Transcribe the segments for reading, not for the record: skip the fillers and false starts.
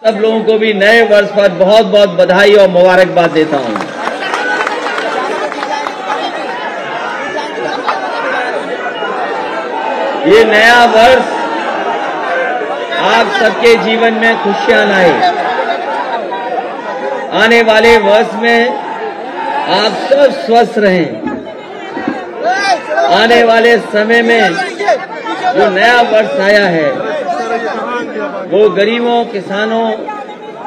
सब लोगों को भी नए वर्ष पर बहुत बहुत बधाई और मुबारकबाद देता हूं। ये नया वर्ष आप सबके जीवन में खुशियां लाए। आने वाले वर्ष में आप सब स्वस्थ रहें। आने वाले समय में जो नया वर्ष आया है वो गरीबों, किसानों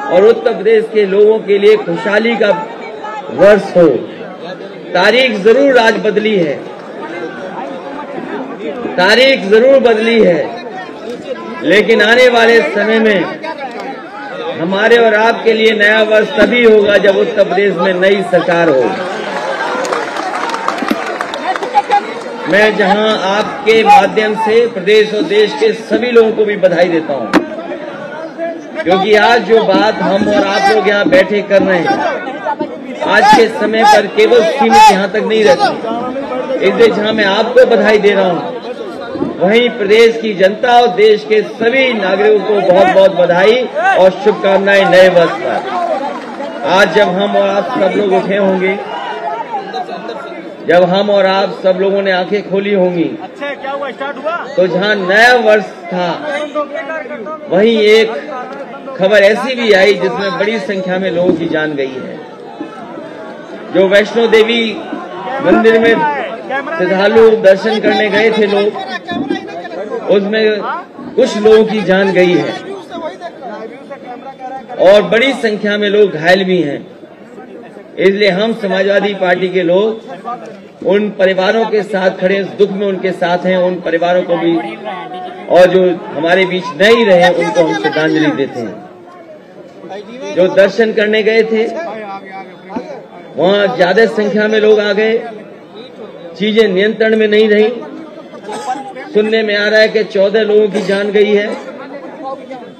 और उत्तर प्रदेश के लोगों के लिए खुशहाली का वर्ष हो। तारीख जरूर आज बदली है, तारीख जरूर बदली है, लेकिन आने वाले समय में हमारे और आपके लिए नया वर्ष तभी होगा जब उत्तर प्रदेश में नई सरकार हो। मैं जहां आपके माध्यम से प्रदेश और देश के सभी लोगों को भी बधाई देता हूं, क्योंकि आज जो बात हम और आप लोग यहाँ बैठे कर रहे हैं आज के समय पर केवल सीमित यहाँ तक नहीं रहती। इसलिए जहाँ मैं आपको बधाई दे रहा हूँ वहीं प्रदेश की जनता और देश के सभी नागरिकों को बहुत बहुत बधाई और शुभकामनाएं नए वर्ष पर। आज जब हम और आप सब लोग उठे होंगे, जब हम और आप सब लोगों ने आंखें खोली होंगी, तो जहाँ नया वर्ष था वहीं एक खबर ऐसी भी आई जिसमें बड़ी संख्या में लोगों की जान गई है। जो वैष्णो देवी मंदिर में श्रद्धालु दर्शन करने गए थे लोग, उसमें कुछ लोगों की जान गई है और बड़ी संख्या में लोग घायल भी हैं। इसलिए हम समाजवादी पार्टी के लोग उन परिवारों के साथ खड़े, इस दुख में उनके साथ हैं। उन परिवारों को भी और जो हमारे बीच नहीं रहे उनको हम श्रद्धांजलि देते हैं। जो दर्शन करने गए थे वहां ज्यादा संख्या में लोग आ गए, चीजें नियंत्रण में नहीं रही। सुनने में आ रहा है कि 14 लोगों की जान गई है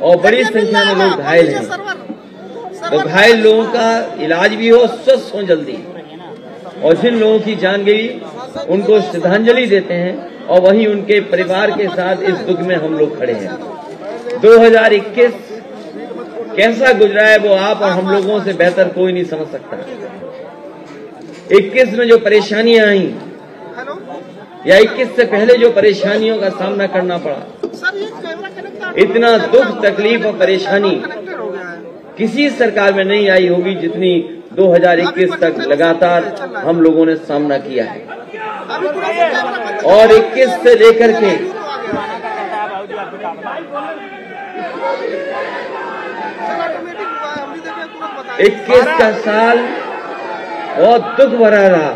और बड़ी संख्या में लोग घायल हैं। तो घायल लोगों का इलाज भी हो, स्वस्थ हो जल्दी, और जिन लोगों की जान गई उनको श्रद्धांजलि देते हैं और वहीं उनके परिवार के साथ इस दुख में हम लोग खड़े हैं। 2021 कैसा गुजरा है वो आप और हम लोगों से बेहतर कोई नहीं समझ सकता। 21 में जो परेशानियां आई या 21 से पहले जो परेशानियों का सामना करना पड़ा, इतना दुख, तकलीफ और परेशानी किसी सरकार में नहीं आई होगी जितनी 2021 तक लगातार हम लोगों ने सामना किया है। और 21 से लेकर के 21 का साल बहुत दुख भरा रहा।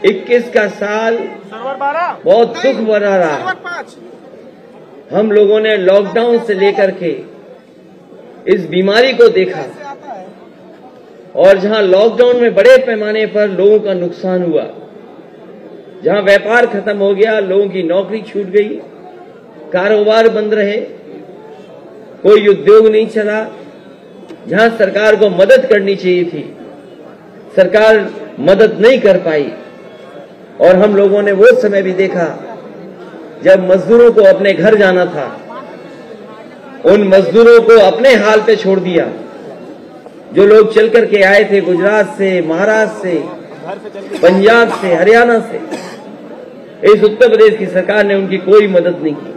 21 का साल बहुत दुख भरा रहा। हम लोगों ने लॉकडाउन से लेकर के इस बीमारी को देखा और जहां लॉकडाउन में बड़े पैमाने पर लोगों का नुकसान हुआ, जहां व्यापार खत्म हो गया, लोगों की नौकरी छूट गई, कारोबार बंद रहे, कोई उद्योग नहीं चला, जहां सरकार को मदद करनी चाहिए थी सरकार मदद नहीं कर पाई। और हम लोगों ने वो समय भी देखा जब मजदूरों को अपने घर जाना था, उन मजदूरों को अपने हाल पे छोड़ दिया। जो लोग चल करके आए थे गुजरात से, महाराष्ट्र से, पंजाब से, हरियाणा से, इस उत्तर प्रदेश की सरकार ने उनकी कोई मदद नहीं की,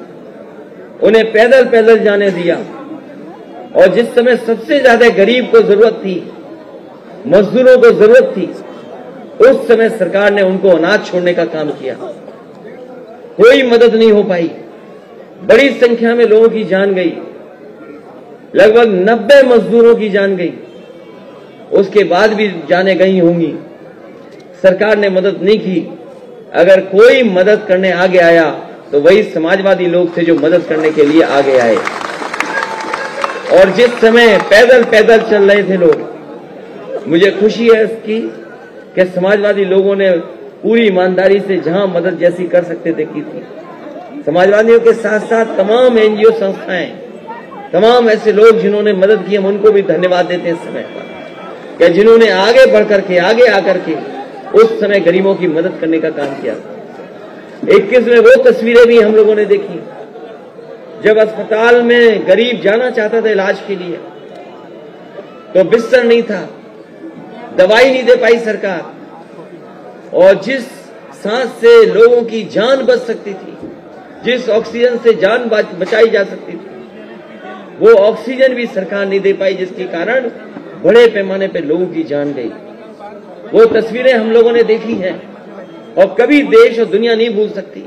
उन्हें पैदल पैदल जाने दिया। और जिस समय सबसे ज्यादा गरीब को जरूरत थी, मजदूरों को जरूरत थी, उस समय सरकार ने उनको अनाज छोड़ने का काम किया। कोई मदद नहीं हो पाई, बड़ी संख्या में लोगों की जान गई, लगभग 90 मजदूरों की जान गई। उसके बाद भी जाने गई होंगी, सरकार ने मदद नहीं की। अगर कोई मदद करने आगे आया तो वही समाजवादी लोग थे जो मदद करने के लिए आगे आए। और जिस समय पैदल पैदल चल रहे थे लोग, मुझे खुशी है इसकी कि समाजवादी लोगों ने पूरी ईमानदारी से जहां मदद जैसी कर सकते थे की थी। समाजवादियों के साथ साथ तमाम एनजीओ संस्थाएं, तमाम ऐसे लोग जिन्होंने मदद की, हम उनको भी धन्यवाद देते हैं इस समय पर, कि जिन्होंने आगे बढ़ करके, आगे आकर के उस समय गरीबों की मदद करने का काम किया। 21 में वो तस्वीरें भी हम लोगों ने देखी जब अस्पताल में गरीब जाना चाहता था इलाज के लिए तो बिस्तर नहीं था, दवाई नहीं दे पाई सरकार, और जिस सांस से लोगों की जान बच सकती थी, जिस ऑक्सीजन से जान बचाई जा सकती थी, वो ऑक्सीजन भी सरकार नहीं दे पाई, जिसके कारण बड़े पैमाने पे लोगों की जान गई। वो तस्वीरें हम लोगों ने देखी हैं और कभी देश और दुनिया नहीं भूल सकती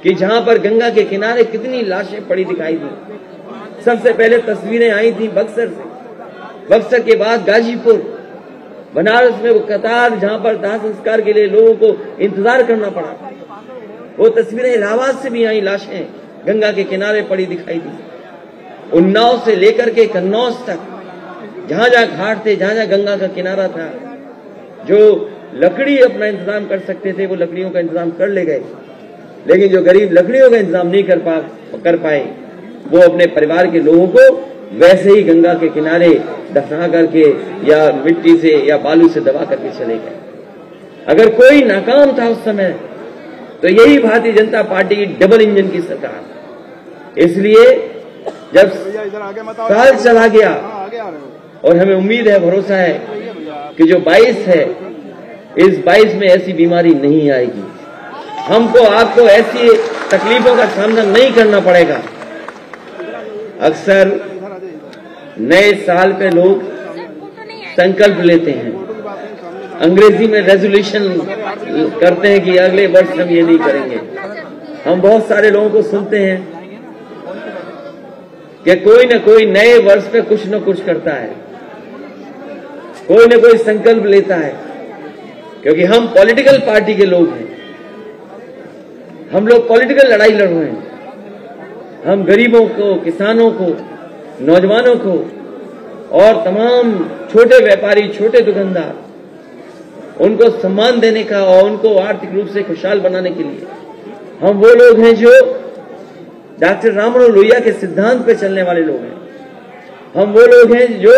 कि जहां पर गंगा के किनारे कितनी लाशें पड़ी दिखाई दी। सबसे पहले तस्वीरें आई थी बक्सर से, बक्सर के बाद गाजीपुर, बनारस में वो कतार जहां पर दाह संस्कार के लिए लोगों को इंतजार करना पड़ा। वो तस्वीरें इलाहाबाद से भी आई, लाशें गंगा के किनारे पड़ी दिखाई दी। उन्नाव से लेकर के कन्नौज तक जहां जहां घाट थे, जहां जहां गंगा का किनारा था, जो लकड़ी अपना इंतजाम कर सकते थे वो लकड़ियों का इंतजाम कर ले गए, लेकिन जो गरीब लकड़ियों का इंतजाम नहीं कर पाए वो अपने परिवार के लोगों को वैसे ही गंगा के किनारे दफना करके या मिट्टी से या बालू से दबा करके चले गए। अगर कोई नाकाम था उस समय तो यही भारतीय जनता पार्टी की डबल इंजन की सरकार। इसलिए जब साल चला गया और हमें उम्मीद है, भरोसा है कि जो 22 है, इस 22 में ऐसी बीमारी नहीं आएगी, हमको आपको ऐसी तकलीफों का सामना नहीं करना पड़ेगा। अक्सर नए साल पे लोग संकल्प लेते हैं, अंग्रेजी में रेजोल्यूशन करते हैं कि अगले वर्ष हम ये नहीं करेंगे। हम बहुत सारे लोगों को सुनते हैं कि कोई न कोई नए वर्ष पे कुछ न कुछ करता है, कोई न कोई संकल्प लेता है, क्योंकि हम पॉलिटिकल पार्टी के लोग हैं, हम लोग पॉलिटिकल लड़ाई लड़ रहे हैं। हम गरीबों को, किसानों को, नौजवानों को और तमाम छोटे व्यापारी, छोटे दुकानदार, उनको सम्मान देने का और उनको आर्थिक रूप से खुशहाल बनाने के लिए हम वो लोग हैं जो डॉक्टर राममनोहर लोहिया के सिद्धांत पे चलने वाले लोग हैं। हम वो लोग हैं जो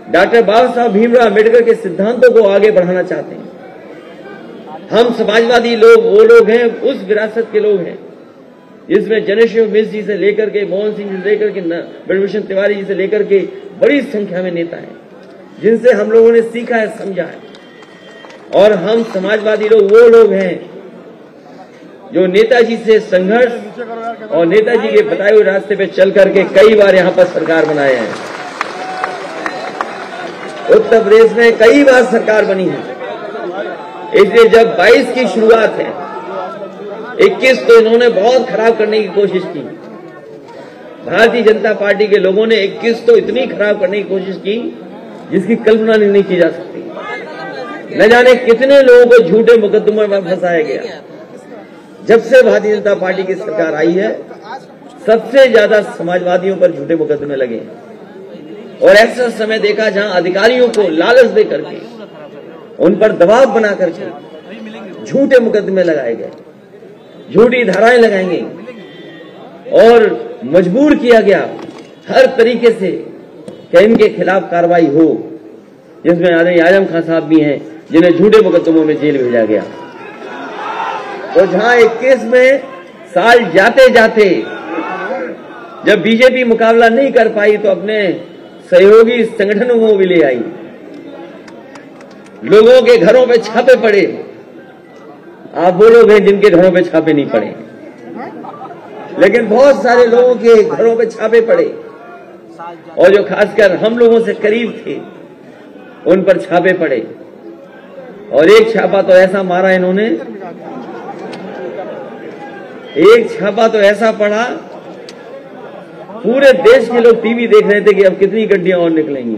डॉक्टर बाबा साहब भीमराव अम्बेडकर के सिद्धांतों को आगे बढ़ाना चाहते हैं। हम समाजवादी लोग वो लोग हैं, उस विरासत के लोग हैं जिसमें जनेश्वर मिश्र जी से लेकर के, मोहन सिंह जी से लेकर के, ब्रजभूषण तिवारी जी से लेकर के बड़ी संख्या में नेता हैं जिनसे हम लोगों ने सीखा है, समझा है। और हम समाजवादी लोग वो लोग हैं जो नेताजी से संघर्ष और नेताजी के बताए हुए रास्ते पे चल करके कई बार यहाँ पर सरकार बनाए हैं। उत्तर प्रदेश में कई बार सरकार बनी है। इसलिए जब 22 की शुरुआत है, 21 तो इन्होंने बहुत खराब करने की कोशिश की। भारतीय जनता पार्टी के लोगों ने 21 तो इतनी खराब करने की कोशिश की जिसकी कल्पना नहीं की जा सकती। न जाने कितने लोगों को झूठे मुकदमे में फंसाया गया। जब से भारतीय जनता पार्टी की सरकार आई है, सबसे ज्यादा समाजवादियों पर झूठे मुकदमे लगे और ऐसा समय देखा जहां अधिकारियों को लालच दे करके, उन पर दबाव बना करके झूठे मुकदमे लगाए गए, झूठी धाराएं लगाई गई और मजबूर किया गया हर तरीके से कि इनके खिलाफ कार्रवाई हो, जिसमें आजम खान साहब भी हैं जिन्हें झूठे मुकदमों में जेल भेजा गया। तो जहां 21 में साल जाते जाते जब बीजेपी मुकाबला नहीं कर पाई तो अपने सहयोगी संगठनों को भी ले आई, लोगों के घरों पे छापे पड़े। आप वो लोग हैं जिनके घरों पे छापे नहीं पड़े, लेकिन बहुत सारे लोगों के घरों पे छापे पड़े और जो खासकर हम लोगों से करीब थे उन पर छापे पड़े। और एक छापा तो ऐसा मारा इन्होंने, एक छापा तो ऐसा पड़ा, पूरे देश के लोग टीवी देख रहे थे कि अब कितनी गड्डियां और निकलेंगी।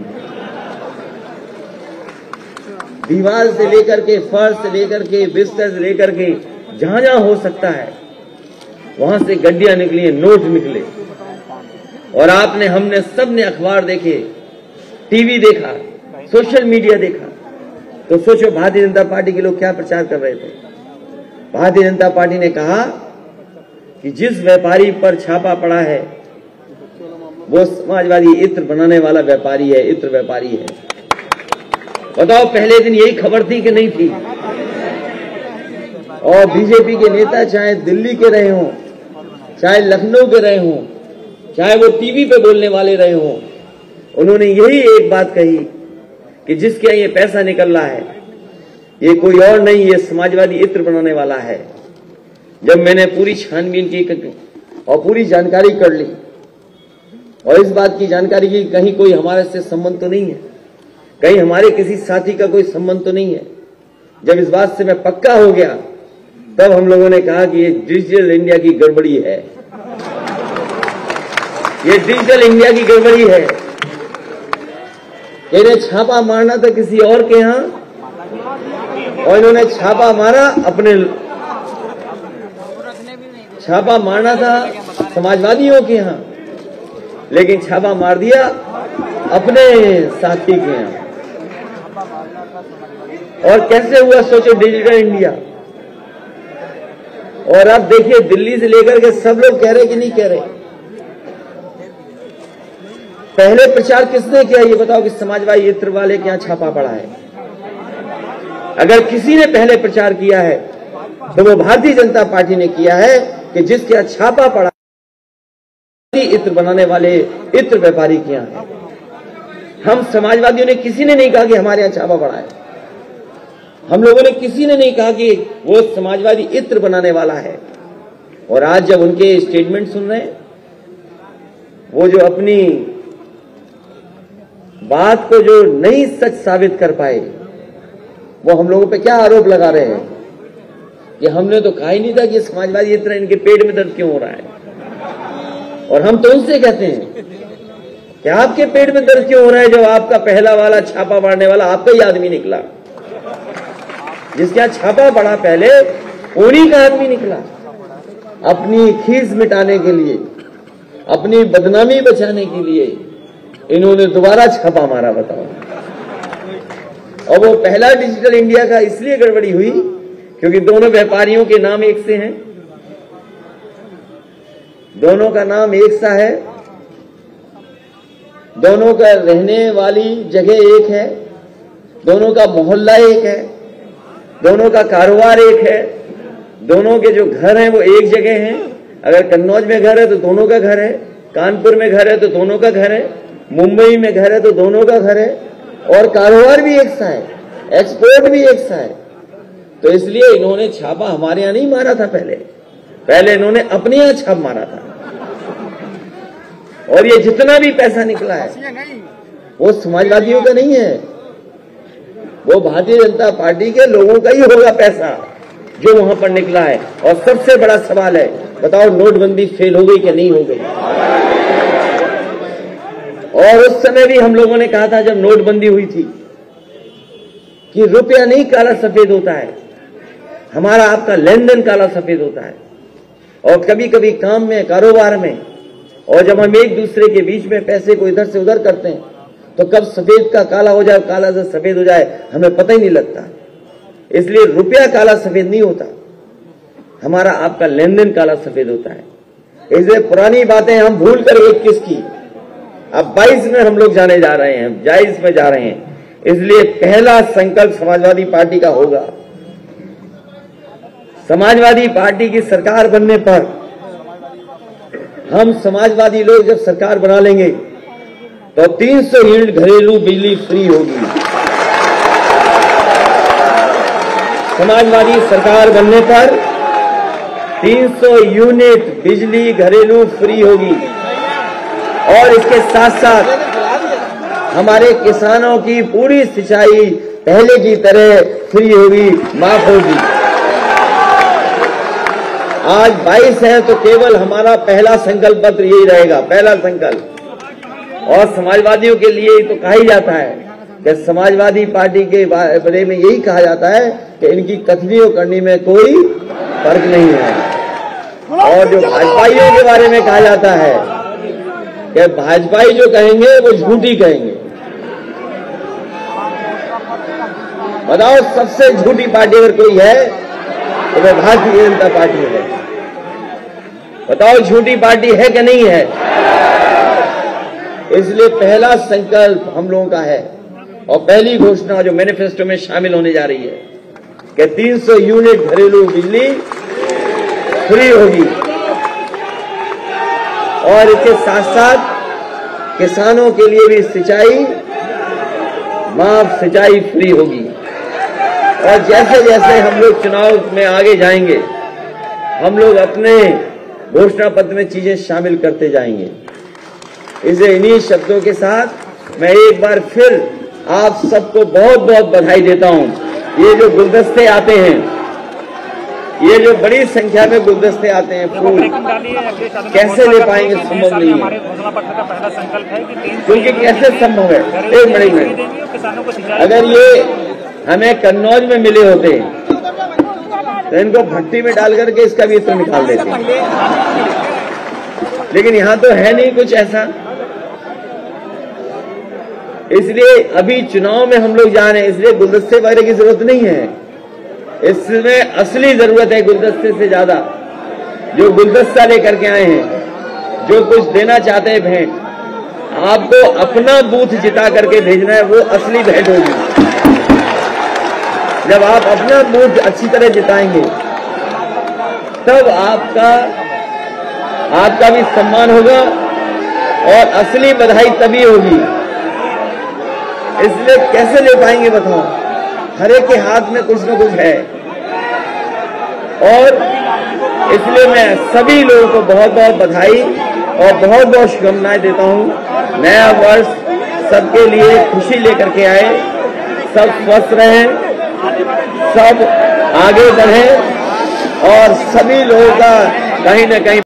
दीवार से लेकर के, फर्श से लेकर के, बिस्तर से लेकर के, जहां जहां हो सकता है वहां से गड्डियां निकली, नोट निकले। और आपने, हमने, सबने अखबार देखे, टीवी देखा, सोशल मीडिया देखा, तो सोचो भारतीय जनता पार्टी के लोग क्या प्रचार कर रहे थे। भारतीय जनता पार्टी ने कहा कि जिस व्यापारी पर छापा पड़ा है वो समाजवादी इत्र बनाने वाला व्यापारी है, इत्र व्यापारी है। बताओ, पहले दिन यही खबर थी कि नहीं थी? और बीजेपी के नेता चाहे दिल्ली के रहे हों, चाहे लखनऊ के रहे हों, चाहे वो टीवी पे बोलने वाले रहे हों, उन्होंने यही एक बात कही कि जिसके यहाँ ये पैसा निकल रहा है ये कोई और नहीं, ये समाजवादी इत्र बनाने वाला है। जब मैंने पूरी छानबीन की और पूरी जानकारी कर ली और इस बात की जानकारी की कहीं कोई हमारे से संबंध तो नहीं है, कहीं हमारे किसी साथी का कोई संबंध तो नहीं है, जब इस बात से मैं पक्का हो गया तब हम लोगों ने कहा कि ये डिजिटल इंडिया की गड़बड़ी है, ये डिजिटल इंडिया की गड़बड़ी है। इन्हें छापा मारना था किसी और के यहां और इन्होंने छापा मारा छापा मारना था समाजवादियों के यहां, लेकिन छापा मार दिया अपने साथी के यहां। और कैसे हुआ सोचो डिजिटल इंडिया। और अब देखिए दिल्ली से लेकर के सब लोग कह रहे कि नहीं कह रहे। पहले प्रचार किसने किया ये बताओ कि समाजवादी इत्र वाले के यहां छापा पड़ा है। अगर किसी ने पहले प्रचार किया है तो वो भारतीय जनता पार्टी ने किया है कि जिसके यहां छापा पड़ा इत्र बनाने वाले इत्र व्यापारी के यहां है। हम समाजवादियों ने किसी ने नहीं कहा कि हमारे यहां छापा पड़ा है। हम लोगों ने किसी ने नहीं कहा कि वो समाजवादी इत्र बनाने वाला है। और आज जब उनके स्टेटमेंट सुन रहे हैं, वो जो अपनी बात को जो नहीं सच साबित कर पाए, वो हम लोगों पे क्या आरोप लगा रहे हैं कि हमने तो कहा ही नहीं था कि समाजवादी इत्र इनके पेट में दर्द क्यों हो रहा है। और हम तो उनसे कहते हैं कि आपके पेट में दर्द क्यों हो रहा है जब आपका पहला वाला छापा मारने वाला आपका ही आदमी निकला। जिसके यहां छापा पड़ा पहले उन्हीं का आदमी निकला। अपनी खीस मिटाने के लिए, अपनी बदनामी बचाने के लिए इन्होंने दोबारा छापा मारा। बताओ। और वो पहला डिजिटल इंडिया का इसलिए गड़बड़ी हुई क्योंकि दोनों व्यापारियों के नाम एक से हैं, दोनों का नाम एक सा है, दोनों का रहने वाली जगह एक है, दोनों का मोहल्ला एक है, दोनों का कारोबार एक है, दोनों के जो घर हैं वो एक जगह हैं। अगर कन्नौज में घर है तो दोनों का घर है, कानपुर में घर है तो दोनों का घर है, मुंबई में घर है तो दोनों का घर है, और कारोबार भी एक सा है, एक्सपोर्ट भी एक सा है। तो इसलिए इन्होंने छापा हमारे यहां नहीं मारा था। पहले इन्होंने अपने यहां छाप मारा था। और ये जितना भी पैसा निकला है वो समाजवादियों का नहीं है, वो भारतीय जनता पार्टी के लोगों का ही होगा पैसा जो वहां पर निकला है। और सबसे बड़ा सवाल है, बताओ नोटबंदी फेल हो गई कि नहीं हो गई। और उस समय भी हम लोगों ने कहा था जब नोटबंदी हुई थी कि रुपया नहीं काला सफेद होता है, हमारा आपका लेन देन काला सफेद होता है। और कभी कभी काम में, कारोबार में, और जब हम एक दूसरे के बीच में पैसे को इधर से उधर करते हैं तो कब सफेद का काला हो जाए, काला से सफेद हो जाए हमें पता ही नहीं लगता। इसलिए रुपया काला सफेद नहीं होता, हमारा आपका लेन देन काला सफेद होता है। इसलिए पुरानी बातें हम भूल कर 21 की अब 22 में हम लोग जाने जा रहे हैं, 22 में जा रहे हैं। इसलिए पहला संकल्प समाजवादी पार्टी का होगा, समाजवादी पार्टी की सरकार बनने पर हम समाजवादी लोग जब सरकार बना लेंगे तो 300 यूनिट घरेलू बिजली फ्री होगी। समाजवादी सरकार बनने पर 300 यूनिट बिजली घरेलू फ्री होगी। और इसके साथ साथ हमारे किसानों की पूरी सिंचाई पहले की तरह फ्री होगी, माफ होगी। आज 22 है तो केवल हमारा पहला संकल्प पत्र यही रहेगा, पहला संकल्प। और समाजवादियों के लिए तो कहा ही जाता है कि समाजवादी पार्टी के बारे में यही कहा जाता है कि इनकी कथनी और करनी में कोई फर्क नहीं है। और जो भाजपाइयों के बारे में कहा जाता है कि भाजपाई जो कहेंगे वो झूठी कहेंगे। बताओ सबसे झूठी पार्टी अगर कोई है तो वह भारतीय जनता पार्टी है। बताओ झूठी पार्टी है कि नहीं है। इसलिए पहला संकल्प हम लोगों का है और पहली घोषणा जो मैनिफेस्टो में शामिल होने जा रही है कि 300 यूनिट घरेलू बिजली फ्री होगी। और इसके साथ साथ किसानों के लिए भी सिंचाई माफ, सिंचाई फ्री होगी। और जैसे जैसे हम लोग चुनाव में आगे जाएंगे, हम लोग अपने घोषणा पत्र में चीजें शामिल करते जाएंगे। इसलिए इन्हीं शब्दों के साथ मैं एक बार फिर आप सबको बहुत बहुत बधाई देता हूं। ये जो गुलदस्ते आते हैं, ये जो बड़ी संख्या में गुलदस्ते आते हैं, फूल कैसे ले पाएंगे, संभव नहीं है। क्योंकि कैसे संभव है, एक मिनट, अगर ये हमें कन्नौज में मिले होते तो इनको भट्टी में डाल करके इसका भी इत्र निकाल देते, लेकिन यहां तो है नहीं कुछ ऐसा। इसलिए अभी चुनाव में हम लोग जा रहे हैं, इसलिए गुलदस्ते वगैरह की जरूरत नहीं है। इसमें असली जरूरत है गुलदस्ते से ज्यादा जो गुलदस्ता लेकर के आए हैं, जो कुछ देना चाहते हैं भेंट, आपको अपना बूथ जिता करके भेजना है, वो असली भेंट होगी। जब आप अपना बूथ अच्छी तरह जिताएंगे तब आपका भी सम्मान होगा और असली बधाई तभी होगी। इसलिए कैसे ले पाएंगे बताओ, हर एक के हाथ में कुछ न कुछ है। और इसलिए मैं सभी लोगों को बहुत बहुत बधाई और बहुत बहुत शुभकामनाएं देता हूं। नया वर्ष सबके लिए खुशी लेकर के आए, सब स्वस्थ रहें, सब आगे बढ़ें और सभी लोगों का कहीं न कहीं